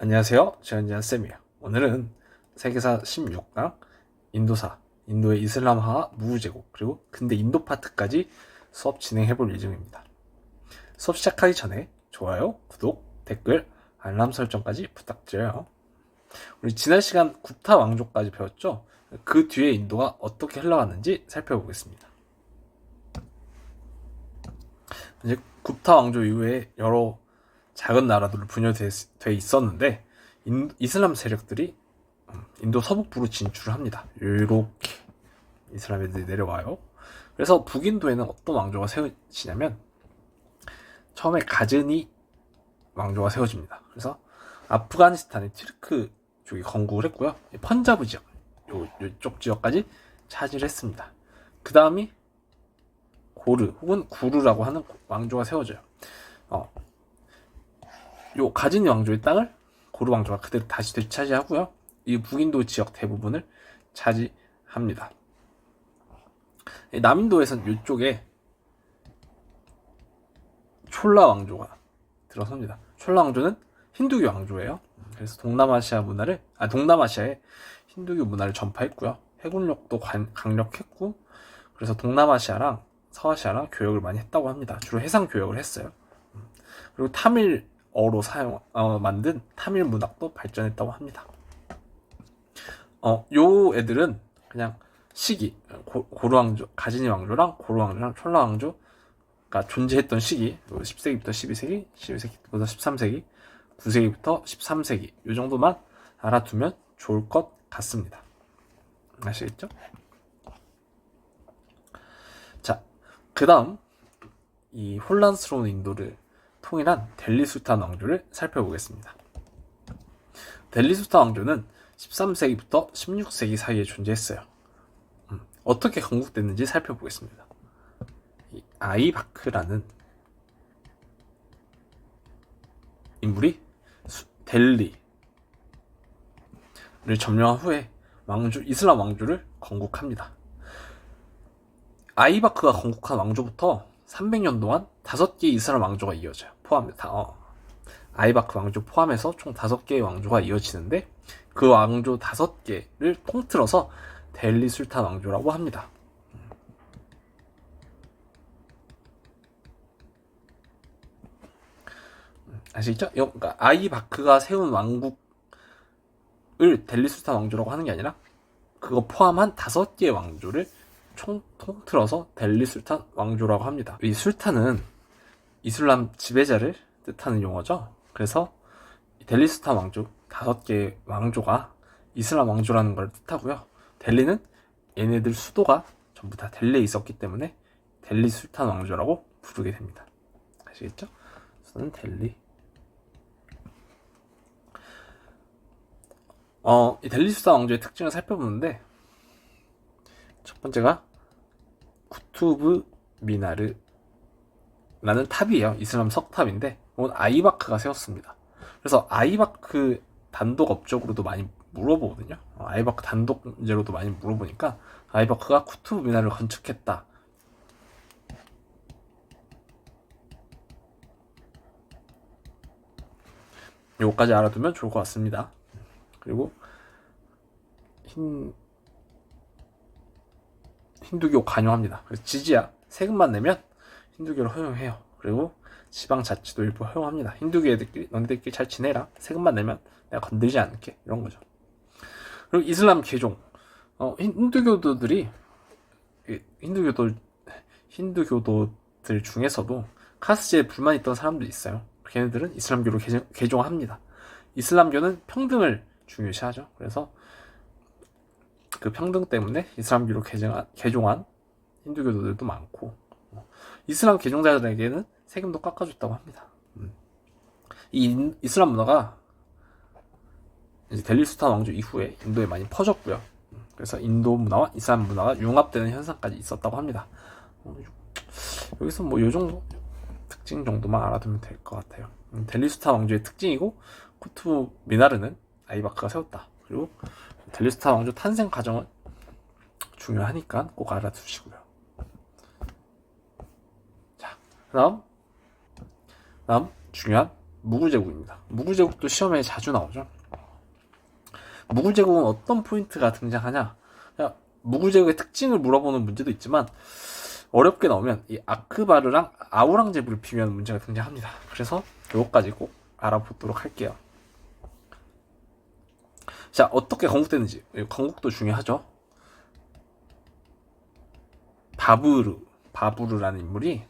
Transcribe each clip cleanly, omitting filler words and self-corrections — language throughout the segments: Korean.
안녕하세요. 지연지안 쌤이에요. 오늘은 세계사 16강 인도사, 인도의 이슬람화와 무제국, 그리고 근대 인도 파트까지 수업 진행해 볼 예정입니다. 수업 시작하기 전에 좋아요, 구독, 댓글, 알람 설정까지 부탁드려요. 우리 지난 시간 굽타 왕조까지 배웠죠? 그 뒤에 인도가 어떻게 흘러갔는지 살펴보겠습니다. 이제 굽타 왕조 이후에 여러 작은 나라들로 분열돼 있었는데 이슬람 세력들이 인도 서북부로 진출을 합니다. 이렇게 이슬람 애들이 내려와요. 그래서 북인도에는 어떤 왕조가 세워지냐면 처음에 가즈니 왕조가 세워집니다. 그래서 아프가니스탄의 티르크 쪽이 건국을 했고요. 펀자브 지역, 이쪽 지역까지 차지를 했습니다. 그 다음이 고르 혹은 구르라고 하는 왕조가 세워져요. 요 가즈니 왕조의 땅을 고르 왕조가 그대로 다시 되차지하고요. 이 북인도 지역 대부분을 차지합니다. 남인도에서는 이쪽에 촐라 왕조가 들어섭니다. 촐라 왕조는 힌두교 왕조예요. 그래서 동남아시아에 힌두교 문화를 전파했고요. 해군력도 강력했고, 그래서 동남아시아랑 서아시아랑 교역을 많이 했다고 합니다. 주로 해상 교역을 했어요. 그리고 타밀어로 만든 타밀 문학도 발전했다고 합니다. 요 애들은 그냥 시기, 고르 왕조, 가즈니 왕조랑 고르 왕조랑 촐라 왕조가 존재했던 시기, 10세기부터 12세기, 12세기부터 13세기, 9세기부터 13세기 요 정도만 알아두면 좋을 것 같습니다. 아시겠죠? 자, 그 다음 이 혼란스러운 인도를 통일한 델리 술탄 왕조를 살펴보겠습니다. 델리 술탄 왕조는 13세기부터 16세기 사이에 존재했어요. 어떻게 건국됐는지 살펴보겠습니다. 이 아이바크라는 인물이 델리를 점령한 후에 이슬람 왕조를 건국합니다. 아이바크가 건국한 왕조부터 300년 동안 5개의 이슬람 왕조가 이어져요. 아이바크 왕조 포함해서 총 5개의 왕조가 이어지는데 그 왕조 5개를 통틀어서 델리 술탄 왕조라고 합니다. 아시겠죠? 그러니까 아이바크가 세운 왕국을 델리 술탄 왕조라고 하는 게 아니라 그거 포함한 5개의 왕조를 통틀어서 델리 술탄 왕조라고 합니다. 이 술탄은 이슬람 지배자를 뜻하는 용어죠. 그래서 델리 술탄 왕조 5개의 왕조가 이슬람 왕조라는 걸 뜻하고요. 델리는 얘네들 수도가 전부 다 델리에 있었기 때문에 델리 술탄 왕조라고 부르게 됩니다. 아시겠죠? 수도는 델리. 이 델리 술탄 왕조의 특징을 살펴보는데 첫 번째가 쿠투브 미나르라는 탑이에요. 이슬람 석탑인데 이건 아이바크가 세웠습니다. 그래서 아이바크 단독 업적으로도 많이 물어보거든요. 아이바크 단독 문제로도 많이 물어보니까 아이바크가 쿠투브 미나를 건축했다. 요거까지 알아두면 좋을 것 같습니다. 그리고 힌두교 관여합니다. 그래서 지지야 세금만 내면 힌두교를 허용해요. 그리고 지방자치도 일부 허용합니다. 힌두교 애들끼리 너희들끼리 잘 지내라. 세금만 내면 내가 건들지 않을게. 이런 거죠. 그리고 이슬람 개종. 힌두교도들 중에서도 카스트에 불만 있던 사람들이 있어요. 걔네들은 이슬람교로 개종합니다. 이슬람교는 평등을 중요시하죠. 그래서 그 평등 때문에 이슬람교로 개종한 힌두교도들도 많고, 이슬람 개종자들에게는 세금도 깎아줬다고 합니다. 이 이슬람 문화가 이제 델리 술탄 왕조 이후에 인도에 많이 퍼졌고요. 그래서 인도 문화와 이슬람 문화가 융합되는 현상까지 있었다고 합니다. 여기서 뭐 요 정도 특징 정도만 알아두면 될 것 같아요. 델리 술탄 왕조의 특징이고, 쿠투브 미나르는 아이바크가 세웠다. 그리고 델리 술탄 왕조 탄생 과정은 중요하니까 꼭 알아두시고요. 자, 다음 중요한 무굴 제국입니다. 무굴 제국도 시험에 자주 나오죠. 무굴 제국은 어떤 포인트가 등장하냐? 무굴 제국의 특징을 물어보는 문제도 있지만 어렵게 나오면 이 아크바르랑 아우랑제부를 비교하는 문제가 등장합니다. 그래서 요거까지 꼭 알아보도록 할게요. 자, 어떻게 건국됐는지. 건국도 중요하죠. 바부르라는 인물이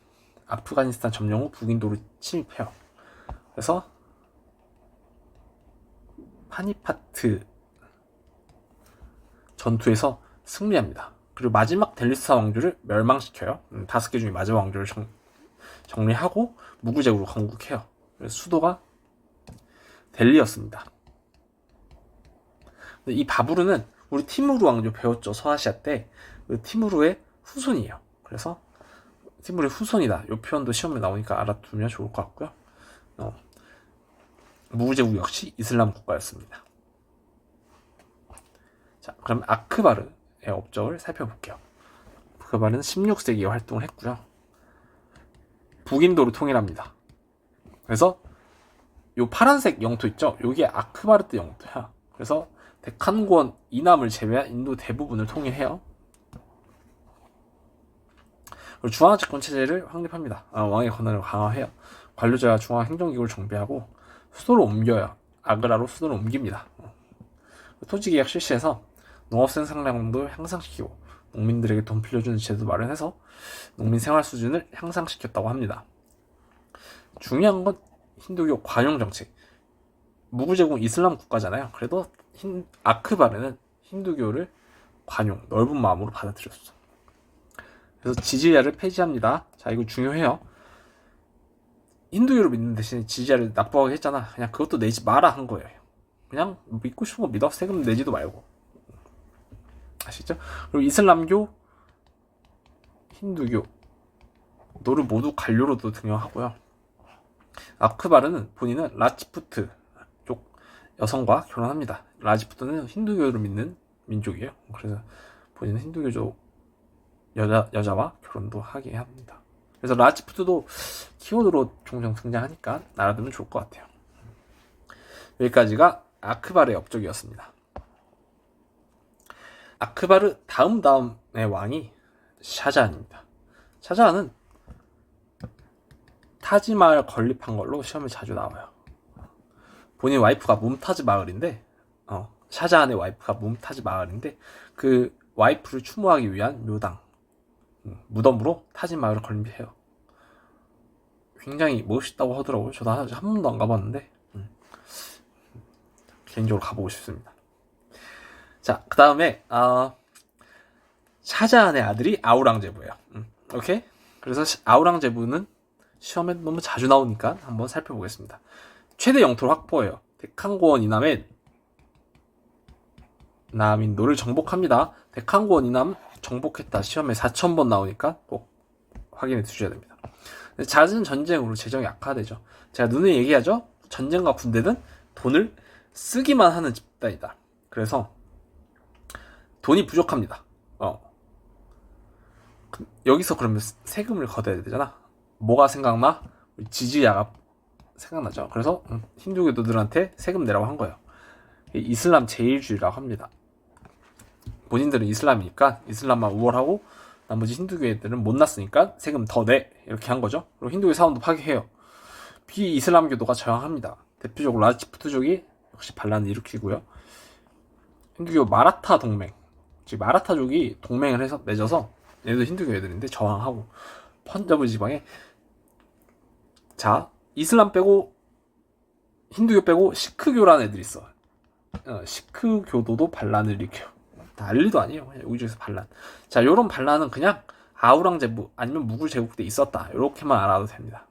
아프가니스탄 점령 후 북인도를 침입해요. 그래서 파니파트 전투에서 승리합니다. 그리고 마지막 델리스타 왕조를 멸망시켜요. 5개 중에 마지막 왕조를 정리하고 무굴 제국으로 건국해요. 그래서 수도가 델리였습니다. 이 바부르는 우리 티무르 왕조 배웠죠. 서아시아 때. 그 티무르의 후손이에요. 그래서 티무르의 후손이다. 이 표현도 시험에 나오니까 알아두면 좋을 것 같고요. 무굴 제국 역시 이슬람 국가였습니다. 자, 그럼 아크바르의 업적을 살펴볼게요. 아크바르는 16세기에 활동을 했고요. 북인도를 통일합니다. 그래서 요 파란색 영토 있죠? 요게 아크바르트 영토야. 그래서 데칸권 이남을 제외한 인도 대부분을 통일해요. 그리고 중앙 집권 체제를 확립합니다. 왕의 권한을 강화해요. 관료제와 중앙 행정기구를 정비하고 수도를 옮겨요. 아그라로 수도를 옮깁니다. 토지계약 실시해서 농업 생산량도 향상시키고 농민들에게 돈 빌려주는 제도 마련해서 농민 생활 수준을 향상시켰다고 합니다. 중요한 건 힌두교 관용 정책. 무굴 제국은 이슬람 국가잖아요. 그래도 아크바르는 힌두교를 관용, 넓은 마음으로 받아들였어. 그래서 지지야를 폐지합니다. 자, 이거 중요해요. 힌두교를 믿는 대신에 지지야를 납부하게 했잖아. 그냥 그것도 내지 마라 한 거예요. 그냥 믿고 싶은 거 믿어. 세금 내지도 말고. 아시죠? 그리고 이슬람교, 힌두교 노를 모두 관료로도 등용하고요. 아크바르는 본인은 라지푸트 쪽 여성과 결혼합니다. 라지푸트는 힌두교를 믿는 민족이에요. 그래서 본인은 힌두교적 여자와 결혼도 하게 합니다. 그래서 라지푸트도 키워드로 종종 등장하니까 알아두면 좋을 것 같아요. 여기까지가 아크바르의 업적이었습니다. 아크바르 다음의 왕이 샤자한입니다. 샤자한은 타지마을 건립한 걸로 시험에 자주 나와요. 본인 와이프가 뭄타즈 마을인데, 샤자한의 와이프가 뭄타즈 마을인데, 그 와이프를 추모하기 위한 묘당, 무덤으로 타지마을을 건립해요. 굉장히 멋있다고 하더라고요. 저도 아직 한 번도 안 가봤는데, 개인적으로 가보고 싶습니다. 자, 그 다음에, 샤자한의 아들이 아우랑제부예요. 오케이? 그래서 아우랑제부는 시험에 너무 자주 나오니까 한번 살펴보겠습니다. 최대 영토를 확보해요. 데칸고원 이남의 남인도를 정복합니다. 데칸고원 이남 정복했다. 시험에 4,000번 나오니까 꼭 확인해 두셔야 됩니다. 잦은 전쟁으로 재정이 악화되죠. 제가 눈에 얘기하죠. 전쟁과 군대는 돈을 쓰기만 하는 집단이다. 그래서 돈이 부족합니다. 여기서 그러면 세금을 걷어야 되잖아. 뭐가 생각나? 지지야가 생각나죠. 그래서 힌두교도들한테 세금 내라고 한 거예요. 이슬람 제일주의라고 합니다. 본인들은 이슬람이니까 이슬람만 우월하고 나머지 힌두교 애들은 못났으니까 세금 더 내. 이렇게 한 거죠. 그리고 힌두교 사원도 파괴해요. 비이슬람교도가 저항합니다. 대표적으로 라지푸트족이 역시 반란을 일으키고요. 힌두교 마라타 동맹, 즉 마라타족이 동맹을 해서 맺어서 얘도 힌두교 애들인데 저항하고 펀자브 지방에 자 이슬람 빼고 힌두교 빼고 시크교라는 애들이 있어. 시크교도도 반란을 일으켜. 난리도 아니에요. 그냥 여기저기서 반란. 자, 요런 반란은 그냥 아우랑제부 아니면 무굴 제국 때 있었다. 이렇게만 알아도 됩니다.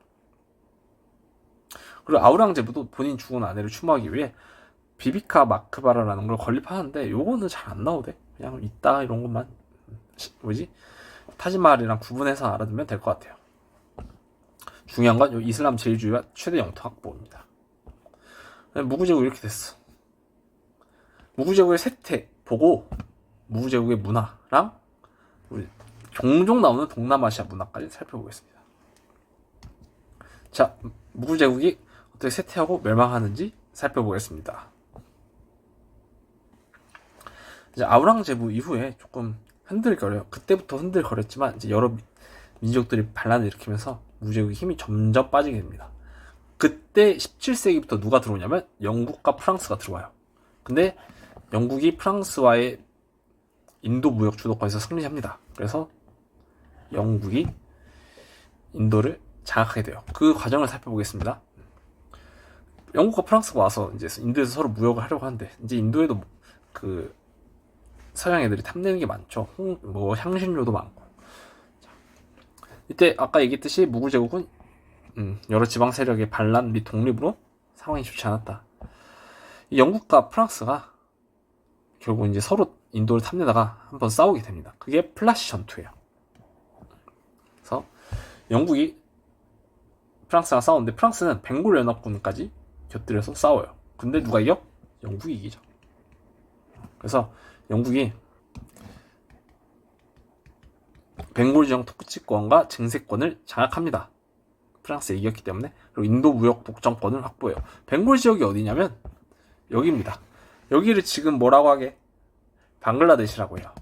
그리고 아우랑제부도 본인 죽은 아내를 추모하기 위해 비비카 마크바라라는 걸 건립하는데 요거는 잘 안 나오대. 그냥 있다 이런 것만 타지마할이랑 구분해서 알아두면 될 것 같아요. 중요한 건 요 이슬람 제일주의와 최대 영토 확보입니다. 무굴 제국 이렇게 됐어. 무굴 제국의 세태 보고 무굴 제국의 문화랑 우리 종종 나오는 동남아시아 문화까지 살펴보겠습니다. 자, 무굴 제국이 어떻게 쇠퇴하고 멸망하는지 살펴보겠습니다. 이제 아우랑제부 이후에 조금 흔들거려요. 그때부터 흔들거렸지만 이제 여러 민족들이 반란을 일으키면서 무제국의 힘이 점점 빠지게 됩니다. 그때 17세기부터 누가 들어오냐면 영국과 프랑스가 들어와요. 근데 영국이 프랑스와의 인도 무역 주도권에서 승리합니다. 그래서 영국이 인도를 장악하게 돼요. 그 과정을 살펴보겠습니다. 영국과 프랑스가 와서 이제 인도에서 서로 무역을 하려고 하는데 이제 인도에도 그 서양 애들이 탐내는 게 많죠. 향신료도 많고. 이때 아까 얘기했듯이 무굴 제국은 여러 지방 세력의 반란 및 독립으로 상황이 좋지 않았다. 이 영국과 프랑스가 결국 이제 서로 인도를 탐내다가 한번 싸우게 됩니다. 그게 플라시 전투예요. 그래서 영국이 프랑스랑 싸우는데 프랑스는 벵골 연합군까지 곁들여서 싸워요. 근데 누가 이겨? 영국이 이기죠. 그래서 영국이 벵골 지역 통치권과 증세권을 장악합니다. 프랑스에 이겼기 때문에. 그리고 인도 무역 독점권을 확보해요. 벵골 지역이 어디냐면 여기입니다. 여기를 지금 뭐라고 하게? 방글라데시라고 해요.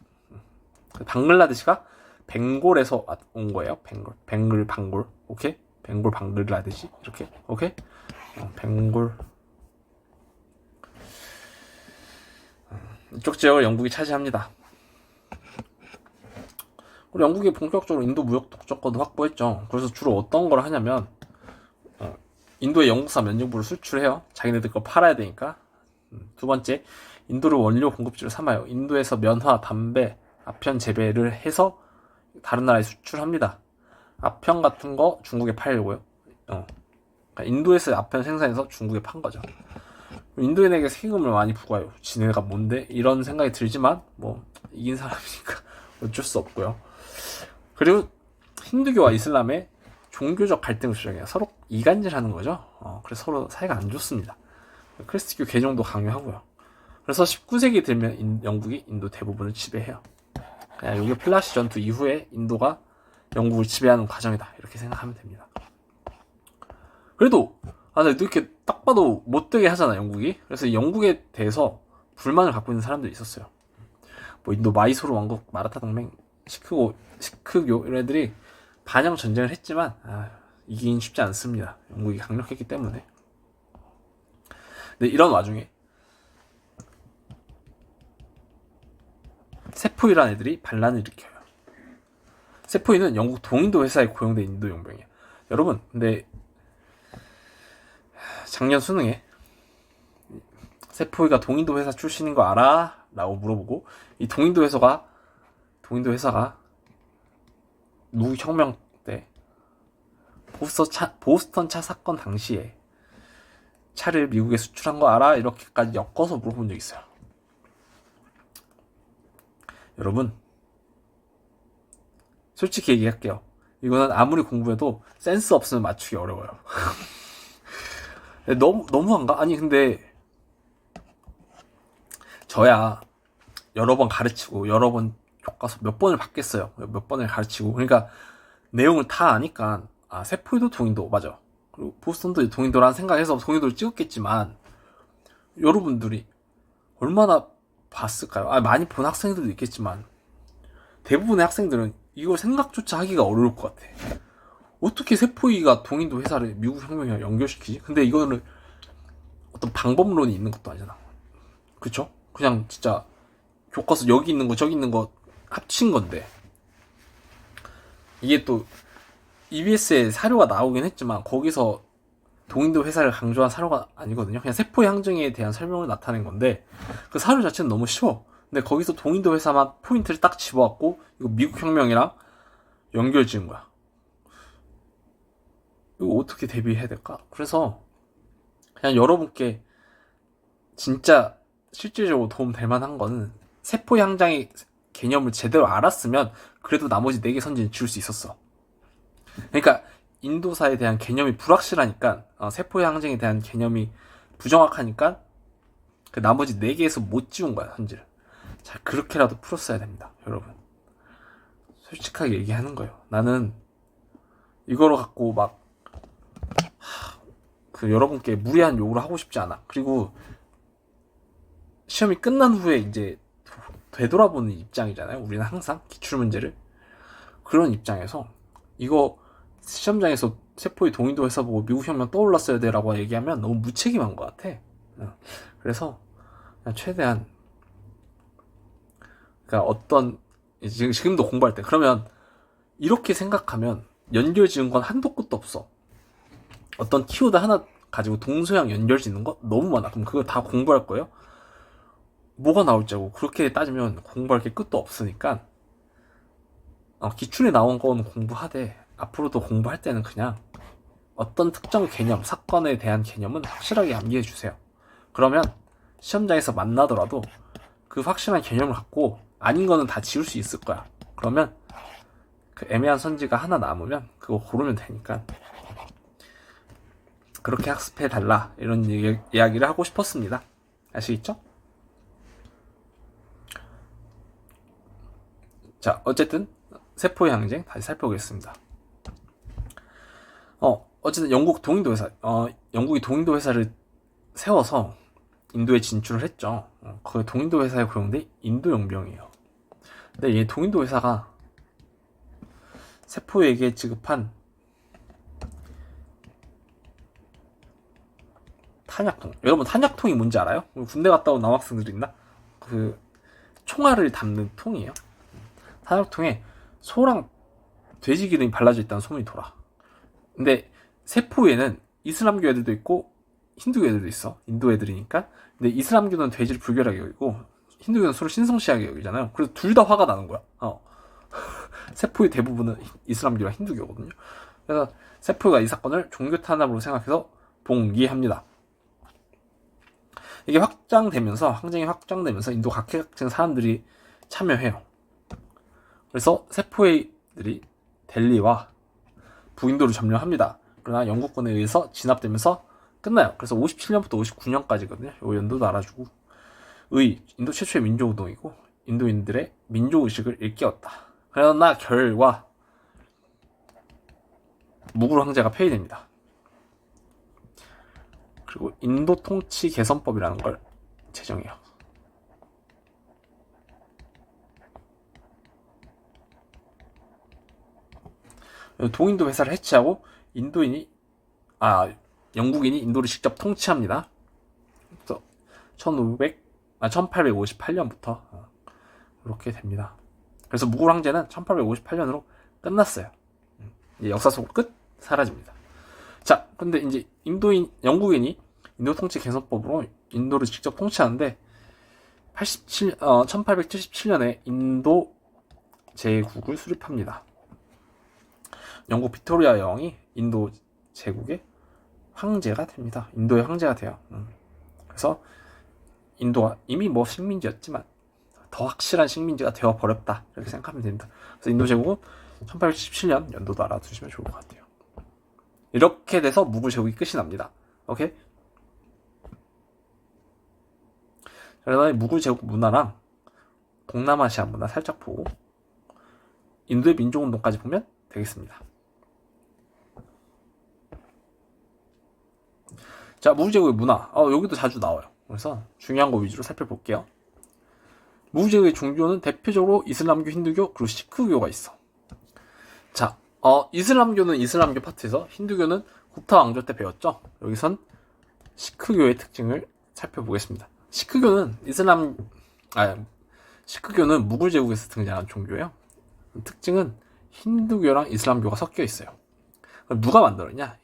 방글라데시가 벵골에서 온 거예요. 벵골 방골. 오케이? 벵골 방글라데시 이렇게. 오케이? 벵골. 이쪽 지역을 영국이 차지합니다. 그리고 영국이 본격적으로 인도 무역 독점권도 확보했죠. 그래서 주로 어떤 걸 하냐면 인도에 영국산 면역부를 수출해요. 자기네들 거 팔아야 되니까. 두 번째, 인도를 원료 공급지로 삼아요. 인도에서 면화, 담배, 아편 재배를 해서 다른 나라에 수출합니다. 아편 같은 거 중국에 팔려고요. 그러니까 인도에서 아편 생산해서 중국에 판 거죠. 인도인에게 세금을 많이 부과해요. 지네가 뭔데? 이런 생각이 들지만 뭐 이긴 사람이니까 어쩔 수 없고요. 그리고 힌두교와 이슬람의 종교적 갈등을 조장해요. 서로 이간질하는 거죠. 그래서 서로 사이가 안 좋습니다. 크리스트교 개종도 강요하고요. 그래서 19세기 들면 영국이 인도 대부분을 지배해요. 그냥 이게 플라시 전투 이후에 인도가 영국을 지배하는 과정이다. 이렇게 생각하면 됩니다. 그래도 이렇게 딱 봐도 못되게 하잖아, 영국이. 그래서 영국에 대해서 불만을 갖고 있는 사람들이 있었어요. 뭐 인도 마이소르 왕국, 마라타 동맹, 시크교 이런 애들이 반영 전쟁을 했지만 이기긴 쉽지 않습니다. 영국이 강력했기 때문에. 근데 이런 와중에 세포이라는 애들이 반란을 일으켜요. 세포이는 영국 동인도 회사에 고용된 인도 용병이야. 여러분, 근데 작년 수능에 세포이가 동인도 회사 출신인 거 알아? 라고 물어보고 이 동인도 회사가 무혁명 때 보스턴 차 사건 당시에 차를 미국에 수출한 거 알아? 이렇게까지 엮어서 물어본 적 있어요. 여러분, 솔직히 얘기할게요. 이거는 아무리 공부해도 센스 없으면 맞추기 어려워요. 너무한가? 아니 근데 저야 여러 번 가르치고 여러 번 교과서 몇 번을 받겠어요. 몇 번을 가르치고 그러니까 내용을 다 아니까 세포이도 동인도 맞아. 그리고 보스턴도 동인도라는 생각해서 동인도를 찍었겠지만 여러분들이 얼마나 봤을까요? 많이 본 학생들도 있겠지만 대부분의 학생들은 이걸 생각조차 하기가 어려울 것 같아. 어떻게 세포이가 동인도 회사를 미국 혁명이랑 연결시키지? 근데 이거는 어떤 방법론이 있는 것도 아니잖아. 그쵸? 그냥 진짜 교과서 여기 있는 거 저기 있는 거 합친 건데 이게 또 EBS에 사료가 나오긴 했지만 거기서 동인도 회사를 강조한 사료가 아니거든요. 그냥 세포의 항쟁에 대한 설명을 나타낸 건데 그 사료 자체는 너무 쉬워. 근데 거기서 동인도 회사만 포인트를 딱 집어갖고 이거 미국 혁명이랑 연결 지은 거야. 이거 어떻게 대비해야 될까? 그래서 그냥 여러분께 진짜 실질적으로 도움 될 만한 거는 세포의 항쟁의 개념을 제대로 알았으면 그래도 나머지 4개 선지는 지울 수 있었어. 그러니까 인도사에 대한 개념이 불확실하니까 세포의 항쟁에 대한 개념이 부정확하니까 그 나머지 4개에서 못 지운 거야, 선지를. 자, 그렇게라도 풀었어야 됩니다, 여러분. 솔직하게 얘기하는 거예요. 나는 이거로 갖고 막 그 여러분께 무리한 요구를 하고 싶지 않아. 그리고 시험이 끝난 후에 이제 되돌아보는 입장이잖아요. 우리는 항상 기출문제를. 그런 입장에서 이거 시험장에서 세포의 동인도 회사 보고 미국 혁명 떠올랐어야 돼 라고 얘기하면 너무 무책임한 것 같아. 그래서 그냥 최대한, 그러니까 어떤 지금도 공부할 때 그러면 이렇게 생각하면 연결 지은 건 한도 끝도 없어. 어떤 키워드 하나 가지고 동서양 연결 짓는 거 너무 많아. 그럼 그거 다 공부할 거예요? 뭐가 나올지 알고. 그렇게 따지면 공부할 게 끝도 없으니까 기출에 나온 건 공부하되 앞으로도 공부할 때는 그냥 어떤 특정 개념, 사건에 대한 개념은 확실하게 암기해 주세요. 그러면 시험장에서 만나더라도 그 확실한 개념을 갖고 아닌 거는 다 지울 수 있을 거야. 그러면 그 애매한 선지가 하나 남으면 그거 고르면 되니까 그렇게 학습해 달라, 이런 이야기를 하고 싶었습니다. 아시겠죠? 자, 어쨌든 세포의 항쟁 다시 살펴보겠습니다. 어쨌든 영국이 동인도 회사를 세워서 인도에 진출을 했죠. 그 동인도 회사에 고용된 인도 용병이에요. 근데 이 동인도 회사가 세포에게 지급한 탄약통. 여러분 탄약통이 뭔지 알아요? 군대 갔다 온 남학생들 있나? 그 총알을 담는 통이에요. 탄약통에 소랑 돼지 기름이 발라져 있다는 소문이 돌아. 근데 세포에는 이슬람교 애들도 있고 힌두교 애들도 있어. 인도 애들이니까. 근데 이슬람교는 돼지를 불결하게 여기고 힌두교는 소를 신성시하게 여기잖아요. 그래서 둘 다 화가 나는 거야. 세포의 대부분은 이슬람교와 힌두교거든요. 그래서 세포가 이 사건을 종교 탄압으로 생각해서 봉기합니다. 이게 항쟁이 확장되면서 인도 각계각층 사람들이 참여해요. 그래서 세포의들이 델리와 북인도를 점령합니다. 그러나 영국군에 의해서 진압되면서 끝나요. 그래서 57년부터 59년까지거든요. 이 연도도 알아주고. 인도 최초의 민족운동이고 인도인들의 민족의식을 일깨웠다. 그러나 결과 무굴 황제가 폐위됩니다. 그리고 인도 통치 개선법이라는 걸 제정해요. 동인도 회사를 해체하고 영국인이 인도를 직접 통치합니다. 그래서 1858년부터 이렇게 됩니다. 그래서 무굴 황제는 1858년으로 끝났어요. 이제 역사 속으로 끝, 사라집니다. 자, 근데 이제 영국인이 인도 통치 개선법으로 인도를 직접 통치하는데 1877년에 인도 제국을 수립합니다. 영국 빅토리아 여왕이 인도 제국의 황제가 됩니다. 인도의 황제가 돼요. 그래서 인도가 이미 식민지였지만 더 확실한 식민지가 되어버렸다, 이렇게 생각하면 됩니다. 그래서 인도 제국은 1877년 연도도 알아두시면 좋을 것 같아요. 이렇게 돼서 무굴 제국이 끝이 납니다. 오케이? 그래서 무굴 제국 문화랑 동남아시아 문화 살짝 보고 인도의 민족운동까지 보면 되겠습니다. 자, 무굴 제국의 문화. 여기도 자주 나와요. 그래서 중요한 거 위주로 살펴볼게요. 무굴 제국의 종교는 대표적으로 이슬람교, 힌두교, 그리고 시크교가 있어. 자, 이슬람교는 이슬람교 파트에서, 힌두교는 굽타 왕조 때 배웠죠. 여기선 시크교의 특징을 살펴보겠습니다. 시크교는 무굴 제국에서 등장한 종교예요. 특징은 힌두교랑 이슬람교가 섞여 있어요. 누가 만들었냐?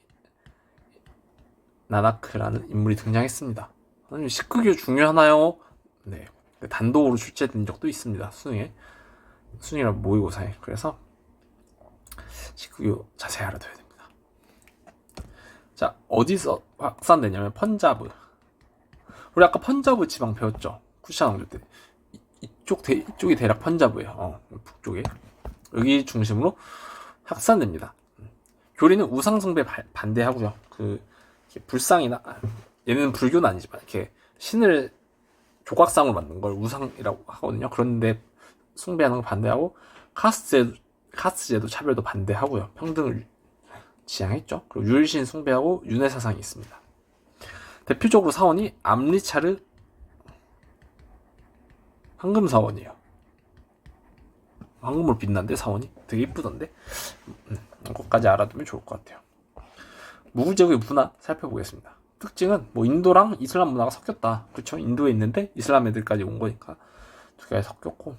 나나크라는 인물이 등장했습니다. 시크교 중요하나요? 네, 단독으로 출제된 적도 있습니다. 수능이랑 모의고사에. 그래서 시크교 자세히 알아둬야 됩니다. 자, 어디서 확산되냐면 펀자브. 우리 아까 펀자브 지방 배웠죠? 쿠샤 왕조 때. 이쪽이 대략 펀자브예요. 북쪽에. 여기 중심으로 확산됩니다. 교리는 우상숭배 반대하고요. 불상이나, 얘는 불교는 아니지만 이렇게 신을 조각상으로 만든 걸 우상이라고 하거든요. 그런데 숭배하는 걸 반대하고, 카스트제도 차별도 반대하고요. 평등을 지향했죠. 그리고 유일신 숭배하고 윤회 사상이 있습니다. 대표적으로 사원이 암리차르 황금 사원이에요. 황금으로 빛난데 사원이 되게 이쁘던데. 그것까지 알아두면 좋을 것 같아요. 무굴 제국의 문화 살펴보겠습니다. 특징은 뭐 인도랑 이슬람 문화가 섞였다. 그렇죠? 인도에 있는데 이슬람 애들까지 온 거니까 두 개가 섞였고,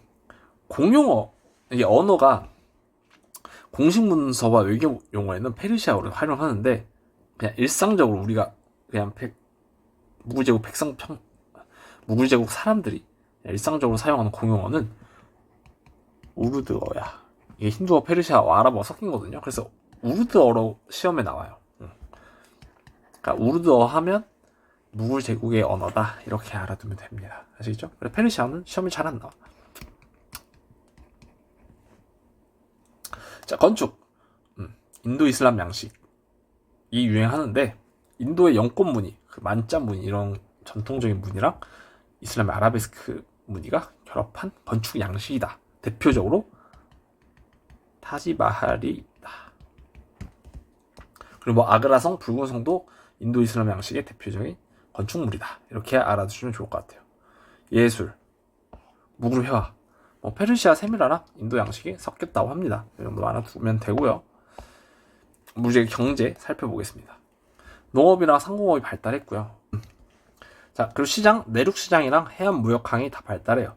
공용어, 이게 언어가 공식 문서와 외교 용어에는 페르시아어를 활용하는데, 그냥 일상적으로 우리가 그냥 무굴 제국 사람들이 일상적으로 사용하는 공용어는 우르드어야. 이게 힌두어, 페르시아어, 아랍어 섞인 거거든요. 그래서 우르드어로 시험에 나와요. 그러니까 우르드어 하면 무굴 제국의 언어다, 이렇게 알아두면 됩니다. 아시겠죠? 그래서 페르시아어는 시험에 잘 안 나와. 자, 건축. 인도 이슬람 양식이 유행하는데, 인도의 연꽃 무늬, 그 만자 무늬, 이런 전통적인 무늬랑 이슬람의 아라베스크 무늬가 결합한 건축 양식이다. 대표적으로 타지마할이다. 그리고 뭐 아그라성, 붉은성도 인도 이슬람 양식의 대표적인 건축물이다. 이렇게 알아두시면 좋을 것 같아요. 예술, 무굴 회화, 뭐 페르시아 세미라랑 인도 양식이 섞였다고 합니다. 이 정도 알아두면 되고요. 우리의 경제 살펴보겠습니다. 농업이랑 상공업이 발달했고요. 자, 그리고 시장, 내륙 시장이랑 해안 무역항이 다 발달해요.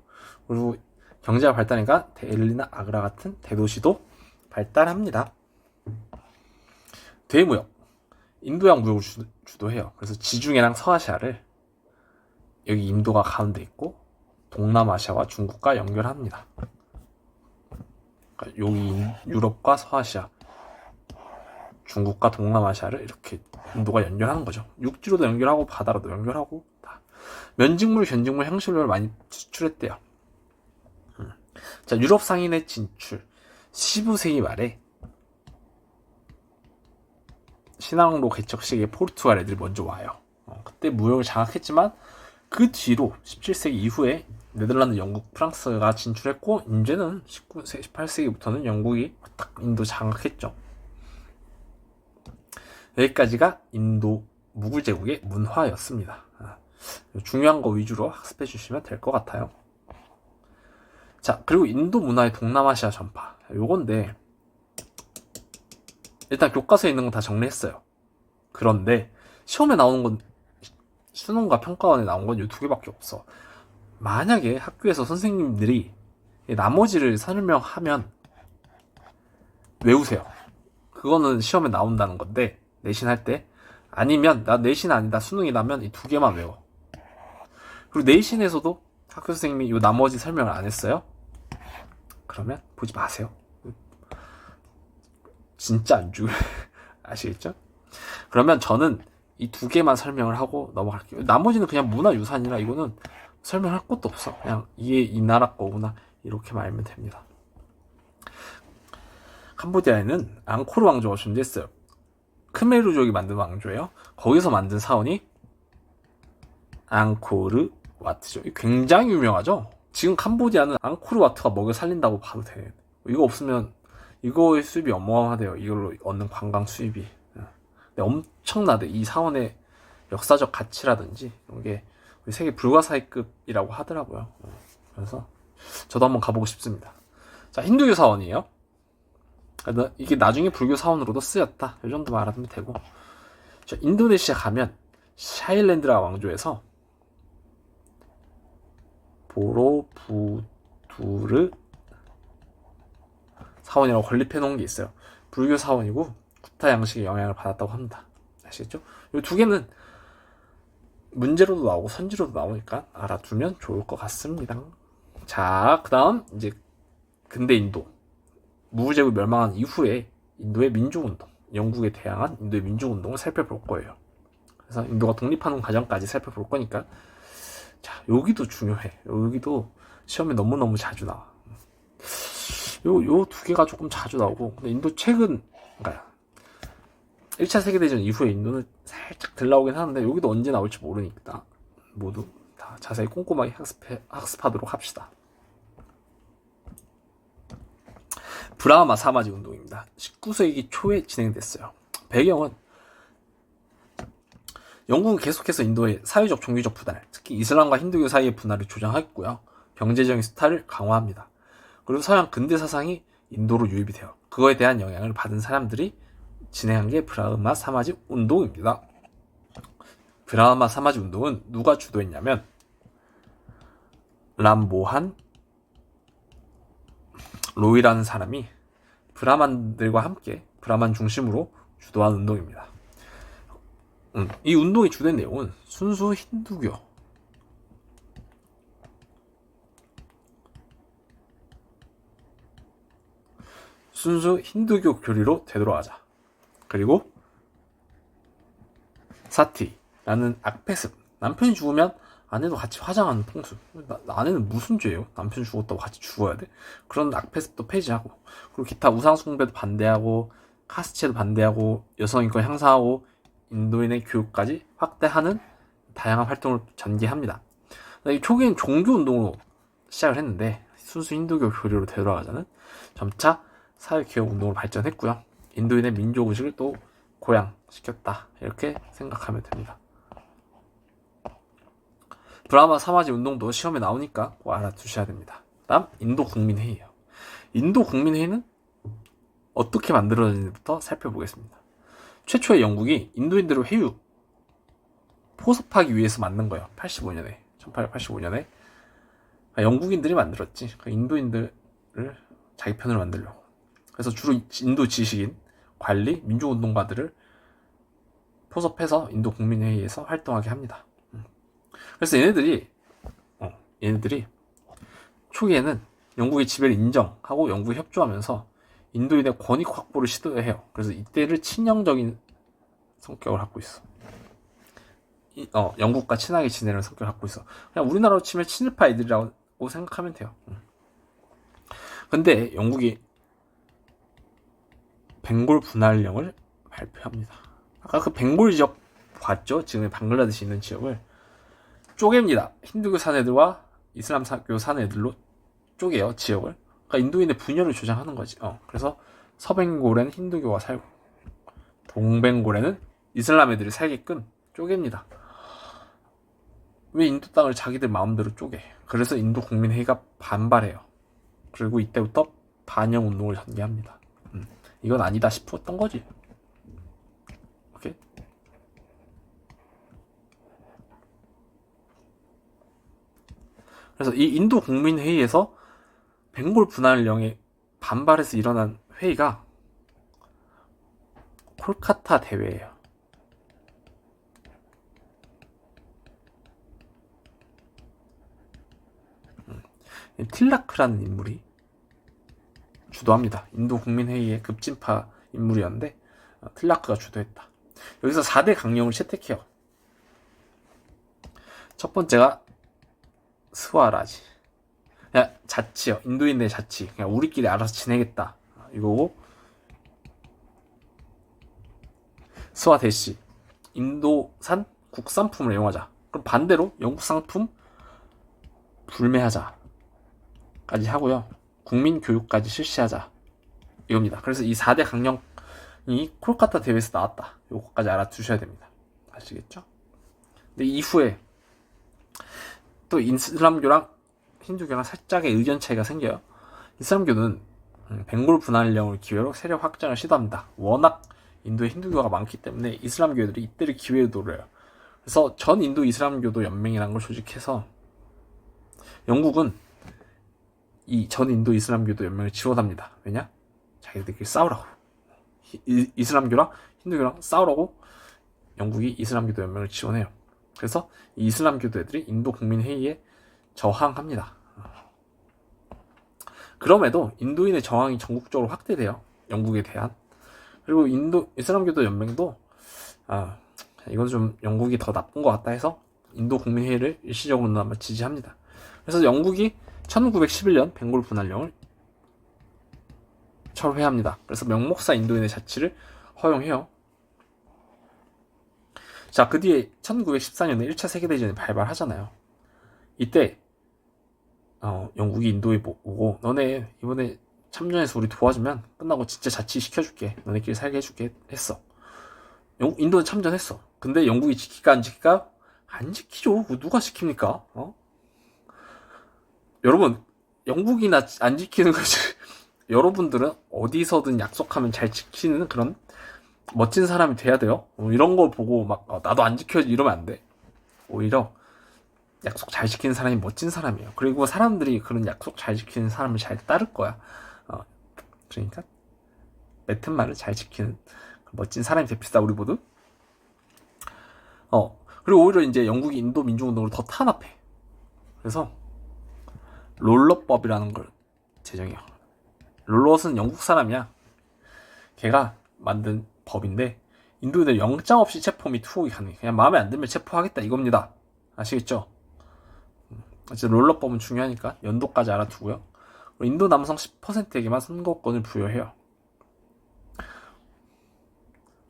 그리고 경제가 발달하니까 델리나 아그라 같은 대도시도 발달합니다. 대무역, 인도양 무역을 주도해요. 그래서 지중해랑 서아시아를, 여기 인도가 가운데 있고 동남아시아와 중국과 연결합니다. 그러니까 여기 유럽과 서아시아, 중국과 동남아시아를 이렇게 인도가 연결하는 거죠. 육지로도 연결하고 바다로도 연결하고 다. 면직물, 견직물, 향신료를 많이 수출했대요. 자, 유럽 상인의 진출. 15세기 말에 신항로 개척 시기에 포르투갈 애들이 먼저 와요. 그때 무역을 장악했지만 그 뒤로 17세기 이후에 네덜란드, 영국, 프랑스가 진출했고, 이제는 18세기부터는 영국이 딱 인도 장악했죠. 여기까지가 인도 무굴 제국의 문화였습니다. 중요한 거 위주로 학습해 주시면 될 것 같아요. 자, 그리고 인도 문화의 동남아시아 전파. 요건데, 일단 교과서에 있는 건 다 정리했어요. 그런데 시험에 나오는 건, 수능과 평가원에 나온 건 이 두 개밖에 없어. 만약에 학교에서 선생님들이 나머지를 설명하면 외우세요. 그거는 시험에 나온다는 건데, 내신 할 때. 아니면 나 내신 아니다, 수능이라면 이 두 개만 외워. 그리고 내신에서도 학교 선생님이 이 나머지 설명을 안 했어요? 그러면 보지 마세요. 진짜 안 죽어요. 아시겠죠? 그러면 저는 이 두 개만 설명을 하고 넘어갈게요. 나머지는 그냥 문화유산이라 이거는 설명할 것도 없어. 그냥 이게 이 나라 거구나, 이렇게만 알면 됩니다. 캄보디아에는 앙코르 왕조가 존재했어요. 크메르족이 만든 왕조예요. 거기서 만든 사원이 앙코르 와트죠. 굉장히 유명하죠. 지금 캄보디아는 앙코르 와트가 먹여 살린다고 봐도 돼. 이거 없으면, 이거의 수입이 어마어마하대요. 이걸로 얻는 관광 수입이. 근데 엄청나대. 이 사원의 역사적 가치라든지 이런 게 세계 불가사의급이라고 하더라고요. 그래서 저도 한번 가보고 싶습니다. 자, 힌두교 사원이에요. 이게 나중에 불교 사원으로도 쓰였다. 이 정도만 알아두면 되고. 자, 인도네시아 가면 샤일랜드라 왕조에서 보로부두르 사원이라고 건립해 놓은 게 있어요. 불교 사원이고 구타 양식의 영향을 받았다고 합니다. 아시겠죠? 이 두 개는 문제로도 나오고 선지로도 나오니까 알아두면 좋을 것 같습니다. 자, 그 다음 이제 근대 인도. 무굴 제국이 멸망한 이후에 인도의 민족운동, 영국에 대항한 인도의 민족운동을 살펴볼 거예요. 그래서 인도가 독립하는 과정까지 살펴볼 거니까. 자, 여기도 중요해. 여기도 시험에 너무너무 자주 나와. 요 두 개가 조금 자주 나오고, 근데 인도 최근, 그러니까 1차 세계대전 이후에 인도는 살짝 덜 나오긴 하는데, 여기도 언제 나올지 모르니까 모두 다 자세히 꼼꼼하게 학습하도록 합시다. 브라마 사마지 운동입니다. 19세기 초에 진행됐어요. 배경은 영국은 계속해서 인도의 사회적 종교적 분할, 특히 이슬람과 힌두교 사이의 분할을 조장했고요. 경제적인 스타를 강화합니다. 그리고 서양 근대 사상이 인도로 유입이 돼요. 그거에 대한 영향을 받은 사람들이 진행한 게 브라흐마 사마지 운동입니다. 브라흐마 사마지 운동은 누가 주도했냐면 람모한 로이라는 사람이 브라만들과 함께 브라만 중심으로 주도한 운동입니다. 이 운동의 주된 내용은 순수 힌두교, 교리로 되돌아가자. 그리고 사티라는 악패습, 남편이 죽으면 아내도 같이 화장하는 풍습. 아내는 무슨 죄예요? 남편 죽었다고 같이 죽어야 돼? 그런 악패습도 폐지하고, 그리고 기타 우상숭배도 반대하고, 카스트도 반대하고, 여성인권 향상하고, 인도인의 교육까지 확대하는 다양한 활동을 전개합니다. 초기엔 종교운동으로 시작을 했는데 순수 힌두교 교리로 되돌아가자는 점차 사회개혁운동으로 발전했고요. 인도인의 민족의식을 또 고양시켰다, 이렇게 생각하면 됩니다. 브라마 사마지 운동도 시험에 나오니까 꼭 알아두셔야 됩니다. 다음 인도 국민회의예요. 인도 국민회의는 어떻게 만들어졌는지부터 살펴보겠습니다. 최초의 영국이 인도인들을 회유, 포섭하기 위해서 만든 거예요. 1885년에 영국인들이 만들었지. 인도인들을 자기 편으로 만들려고. 그래서 주로 인도 지식인, 관리, 민주운동가들을 포섭해서 인도 국민회의에서 활동하게 합니다. 그래서 얘네들이 초기에는 영국의 지배를 인정하고 영국에 협조하면서 인도인의 권익 확보를 시도해요. 그래서 이때를 친영적인 성격을 갖고 있어. 영국과 친하게 지내는 성격을 갖고 있어. 그냥 우리나라로 치면 친일파 애들이라고 생각하면 돼요. 근데 영국이 벵골 분할령을 발표합니다. 아까 그 벵골 지역 봤죠? 지금 방글라데시 있는 지역을 쪼갭니다. 힌두교 사내들과 이슬람교 사내들로 쪼개요, 지역을. 그러니까 인도인의 분열을 조장하는 거지. 그래서 서벵골에는 힌두교가 살고 동벵골에는 이슬람 애들이 살게끔 쪼갭니다. 왜 인도 땅을 자기들 마음대로 쪼개? 그래서 인도 국민회의가 반발해요. 그리고 이때부터 반영 운동을 전개합니다. 이건 아니다 싶었던 거지. 오케이? 그래서 이 인도 국민회의에서 벵골 분할령에 반발해서 일어난 회의가 콜카타 대회예요. 틸라크라는 인물이 주도합니다. 인도 국민회의의 급진파 인물이었는데 틸라크가 주도했다. 여기서 4대 강령을 채택해요. 첫 번째가 스와라지, 그냥 자치요. 인도인의 자치, 그냥 우리끼리 알아서 지내겠다, 이거고. 스와대시, 인도산 국산품을 애용하자. 그럼 반대로 영국 상품 불매하자 까지 하고요. 국민 교육까지 실시하자, 이겁니다. 그래서 이 4대 강령이 콜카타 대회에서 나왔다. 이거까지 알아두셔야 됩니다. 아시겠죠? 근데 이후에 또 이슬람교랑 힌두교랑 살짝의 의견 차이가 생겨요. 이슬람교는 벵골 분할령을 기회로 세력 확장을 시도합니다. 워낙 인도에 힌두교가 많기 때문에 이슬람교들이 이때를 기회로 노려요. 그래서 전 인도 이슬람교도 연맹이라는 걸 조직해서 영국은 이 전 인도 이슬람교도 연맹을 지원합니다. 왜냐? 자기들끼리 싸우라고. 이슬람교랑 힌두교랑 싸우라고 영국이 이슬람교도 연맹을 지원해요. 그래서 이 이슬람교도 애들이 인도 국민회의에 저항합니다. 그럼에도 인도인의 저항이 전국적으로 확대돼요. 영국에 대한. 그리고 인도 이슬람교도 연맹도 이건 좀 영국이 더 나쁜 것 같다 해서 인도 국민회의를 일시적으로나마 지지합니다. 그래서 영국이 1911년 벵골 분할령을 철회합니다. 그래서 명목사 인도인의 자치를 허용해요. 자, 그 뒤에 1914년에 1차 세계대전이 발발하잖아요. 이때 영국이 인도에 오고 너네 이번에 참전해서 우리 도와주면 끝나고 진짜 자치 시켜줄게, 너네끼리 살게 해줄게 했어. 인도는 참전했어. 근데 영국이 지킬까 안 지킬까? 안 지키죠. 누가 지킵니까? 여러분, 영국이나 안 지키는 거지. 여러분들은 어디서든 약속하면 잘 지키는 그런 멋진 사람이 돼야 돼요. 이런 거 보고 막 나도 안 지켜야지 이러면 안 돼. 오히려 약속 잘 지키는 사람이 멋진 사람이에요. 그리고 사람들이 그런 약속 잘 지키는 사람을 잘 따를 거야. 그러니까 맺은 말을 잘 지키는 멋진 사람이 됩시다, 우리 모두. 그리고 오히려 이제 영국이 인도 민주운동을 더 탄압해. 그래서 롤러법이라는 걸 제정해요. 롤럿은 영국 사람이야. 걔가 만든 법인데 인도인들 영장 없이 체포 및 투옥이 가능해. 그냥 마음에 안 들면 체포하겠다 이겁니다. 아시겠죠? 어쨌든 롤러법은 중요하니까 연도까지 알아두고요. 인도 남성 10%에게만 선거권을 부여해요.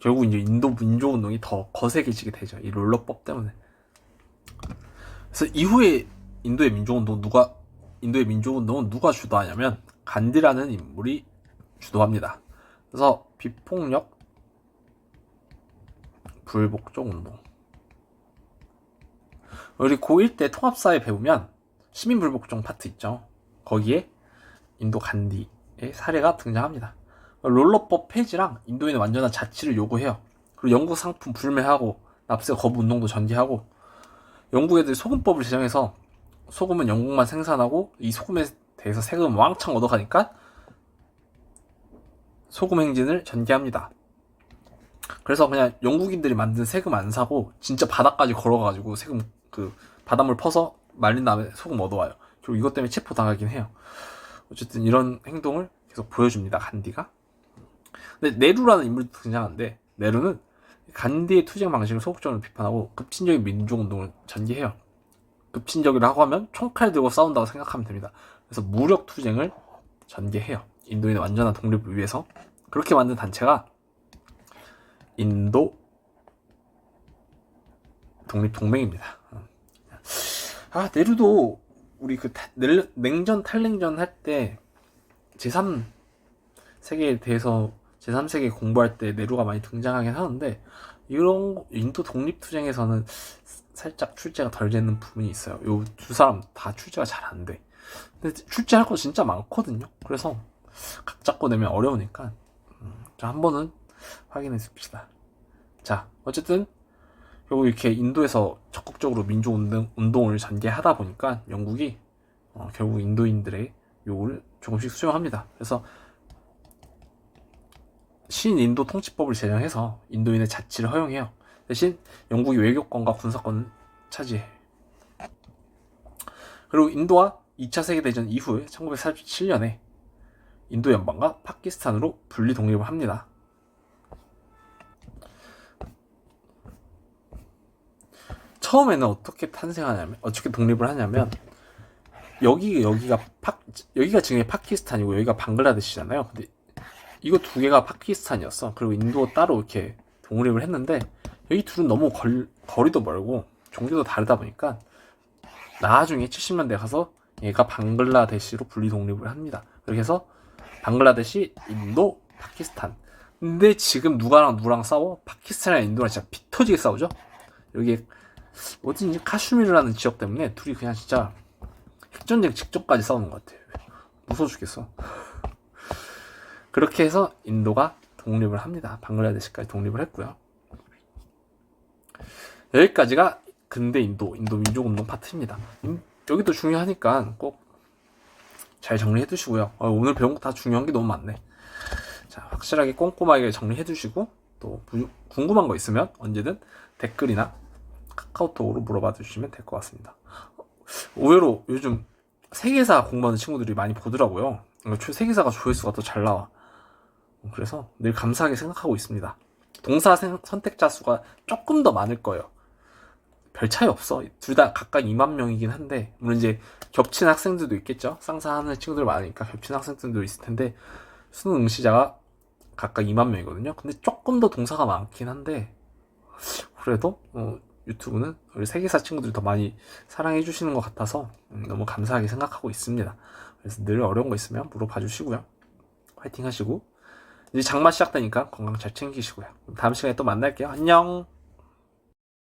결국 이제 인도 민주운동이 더 거세게지게 되죠. 이 롤러법 때문에. 그래서 이후에 인도의 민주운동은 누가 주도하냐면 간디라는 인물이 주도합니다. 그래서 비폭력 불복종 운동. 우리 고1 때 통합사회 배우면 시민불복종 파트 있죠. 거기에 인도 간디의 사례가 등장합니다. 롤러법 폐지랑 인도인의 완전한 자치를 요구해요. 그리고 영국 상품 불매하고 납세 거부 운동도 전개하고, 영국 애들이 소금법을 제정해서 소금은 영국만 생산하고 이 소금에 대해서 세금 왕창 얻어가니까 소금 행진을 전개합니다. 그래서 그냥 영국인들이 만든 세금 안 사고 진짜 바다까지 걸어가지고 세금 바닷물 퍼서 말린 다음에 소금 얻어와요. 그리고 이것 때문에 체포 당하긴 해요. 어쨌든 이런 행동을 계속 보여줍니다, 간디가. 근데 네루라는 인물도 등장하는데, 네루는 간디의 투쟁 방식을 소극적으로 비판하고 급진적인 민족운동을 전개해요. 급진적이라고 하면 총칼 들고 싸운다고 생각하면 됩니다. 그래서 무력 투쟁을 전개해요. 인도인의 완전한 독립을 위해서. 그렇게 만든 단체가 인도 독립동맹입니다. 네루도 우리 냉전 탈냉전 할 때 제3세계에 대해서 제3세계 공부할 때 네루가 많이 등장하긴 하는데, 이런 인도 독립투쟁에서는 살짝 출제가 덜 되는 부분이 있어요. 요 두 사람 다 출제가 잘 안 돼. 근데 출제할 거 진짜 많거든요. 그래서 각 잡고 내면 어려우니까 한 번은 확인해 줍시다. 자, 어쨌든 결국 이렇게 인도에서 적극적으로 민주운동을 전개하다 보니까 영국이 결국 인도인들의 요구를 조금씩 수용합니다. 그래서 신인도 통치법을 제정해서 인도인의 자치를 허용해요. 대신 영국이 외교권과 군사권을 차지해. 그리고 인도와 2차 세계대전 이후에 1947년에 인도 연방과 파키스탄으로 분리 독립을 합니다. 처음에는 어떻게 독립을 하냐면, 여기가 지금의 파키스탄이고 여기가 방글라데시잖아요. 근데 이거 두 개가 파키스탄이었어. 그리고 인도 따로 이렇게 독립을 했는데, 여기 둘은 너무 거리도 멀고 종교도 다르다 보니까 나중에 70년대 가서 얘가 방글라데시로 분리 독립을 합니다. 그렇게 해서 방글라데시, 인도, 파키스탄. 근데 지금 누구랑 싸워? 파키스탄이랑 인도랑 진짜 피 터지게 싸우죠? 여기 어딘지 카슈미르라는 지역 때문에 둘이 그냥 진짜 핵전쟁 직전까지 싸우는 것 같아요. 무서워 죽겠어. 그렇게 해서 인도가 독립을 합니다. 방글라데시까지 독립을 했고요. 여기까지가 근대 인도 민족운동 파트입니다. 여기도 중요하니까 꼭 잘 정리해 두시고요. 오늘 배운 거 다 중요한 게 너무 많네. 자, 확실하게 꼼꼼하게 정리해 두시고, 또 궁금한 거 있으면 언제든 댓글이나 카카오톡으로 물어봐 주시면 될 것 같습니다. 의외로 요즘 세계사 공부하는 친구들이 많이 보더라고요. 세계사가 조회수가 더 잘 나와. 그래서 늘 감사하게 생각하고 있습니다. 동사 선택자 수가 조금 더 많을 거예요. 별 차이 없어. 둘 다 각각 2만 명이긴 한데, 물론 이제 겹친 학생들도 있겠죠. 쌍사하는 친구들 많으니까 겹친 학생들도 있을 텐데, 수능 응시자가 각각 2만 명이거든요. 근데 조금 더 동사가 많긴 한데, 그래도 유튜브는 우리 세계사 친구들이 더 많이 사랑해 주시는 것 같아서 너무 감사하게 생각하고 있습니다. 그래서 늘 어려운 거 있으면 물어봐 주시고요. 화이팅 하시고, 이제 장마 시작되니까 건강 잘 챙기시고요. 다음 시간에 또 만날게요. 안녕.